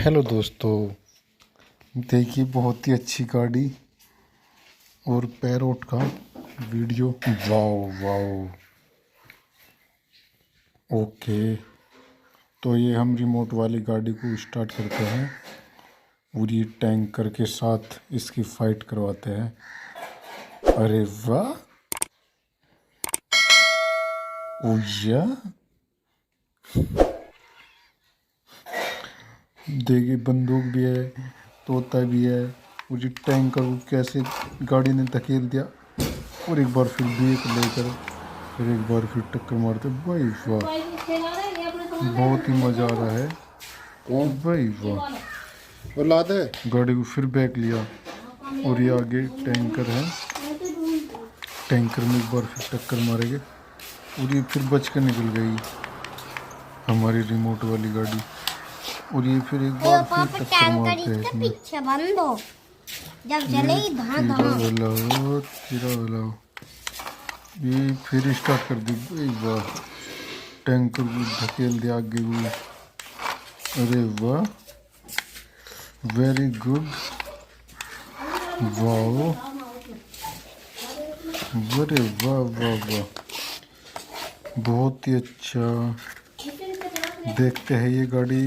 Hello दोस्तों, देखिए बहुत ही अच्छी गाड़ी और पैरोट का वीडियो। Wow wow. ओके, तो ये हम रिमोट वाली गाड़ी को स्टार्ट करते हैं और ये टैंकर के साथ इसकी फाइट करवाते हैं। अरे वाह, ओया, देखिए बंदूक भी है, तोता भी है। और ये टैंकर को कैसे गाड़ी ने धकेल दिया और एक बार फिर ब्रेक लेकर फिर एक बार फिर टक्कर मारते। भाई वाह, बहुत ही मज़ा आ रहा है। भाई वाह, औलाद है। गाड़ी को फिर बैक लिया और ये आगे टैंकर है। टैंकर में एक बार फिर टक्कर मारेंगे और ये फिर बच कर निकल गई हमारी रिमोट वाली गाड़ी। और ये फिर एक बार फिर टक्कर मारते हैं इसमें। पीछे बंद हो, जब चलेगी धां धां। ये फिर स्टार्ट कर दी। एक बार टैंकर को धकेल दिया आगे भी। अरे वाह, वेरी गुड, वाह, अरे वाह वाह वाह, बहुत ही अच्छा। देखते हैं ये गाड़ी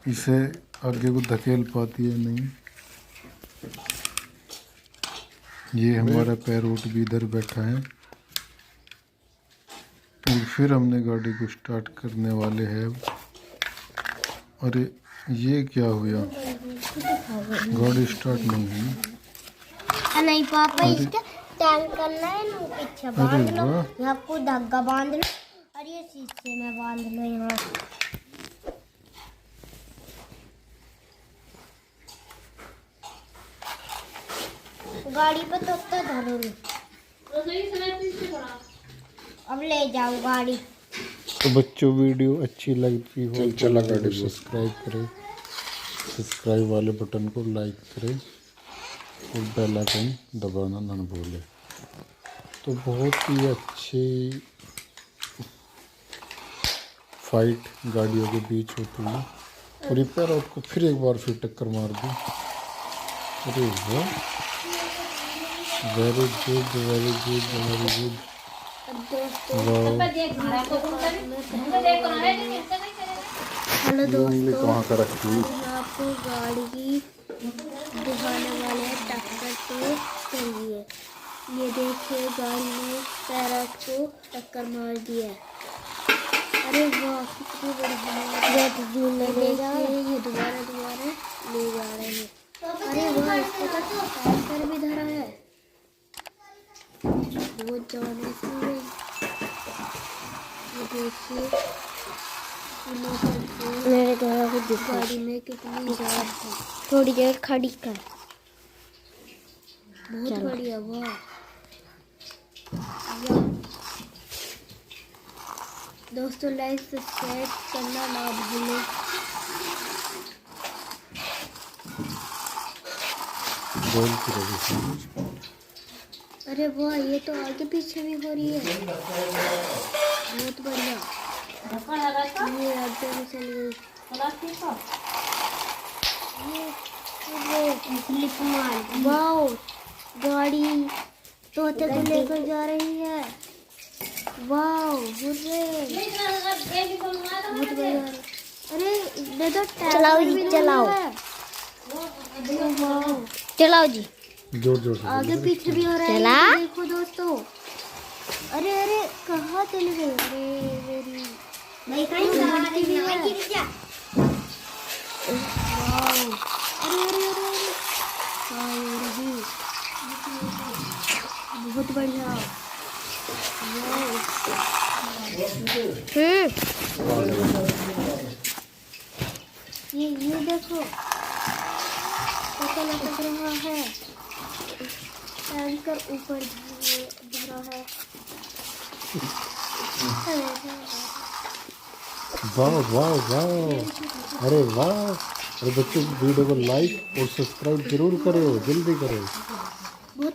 इसे आगे को धकेल पाती है नहीं। ये हमारा पैरोट भी इधर बैठा है और फिर हमने गाड़ी को स्टार्ट करने वाले हैं। अरे ये क्या हुआ, गाड़ी स्टार्ट नहीं हुई। नहीं पापा, इसका टैंक करना है ना, पीछे बांध लो, यहाँ को धागा बांध लो और ये शीशे में बांध लो। यहाँ गाड़ी पे तो धरो, अब ले जाओ गाड़ी। तो बच्चों, वीडियो अच्छी लगती हो चला गाड़ी सब्सक्राइब करें, सब्सक्राइब वाले बटन को लाइक करें और बेल आइकन दबाना ना भूलें। तो बहुत ही अच्छी फाइट गाड़ियों के बीच होती है और ये पैरोट को फिर एक बार फिर टक्कर मार दी। अरे वाह, very good very good very good. Hello दोस्तों, कहाँ का रखी आपको गाड़ी दिखाने वाले हैं टक्कर। तो चलिए, ये देखिए गाड़ी ने पैरोट को टक्कर मार दिया। अरे वाह, कितनी बड़ी लगेगा। ये दोबारा ले जा रहे हैं। अरे वाह, इसका तो टैंकर भी धरा है, बहुत जाने से। ये देखिए मेरे गाड़ी में कितनी जान है। थोड़ी देर खड़ी कर, बहुत बढ़िया। वाह, दोस्तों लाइक सब्सक्राइब करना ना भूलें। अरे वाह, ये तो आगे पीछे भी हो रही है, बहुत बढ़िया। ये आगे में चल गई। वाओ, गाड़ी तोते को लेकर जा रही है। वाओ, बहुत बढ़िया। अरे तो चलाओ जी, चलाओ चलाओ जी, जोर जोर से आगे पीछे भी हो रहा है। चला देखो दोस्तों। अरे अरे, कहाँ चले गए। अरे मेरी भी है। अरे अरे अरे, बहुत बढ़िया। ये देखो, पता लग रहा है टैंकर ऊपर धरा है। वाह वाह वाह, अरे वाह। अरे बच्चों, वीडियो को लाइक और सब्सक्राइब जरूर करो, जल्दी करो।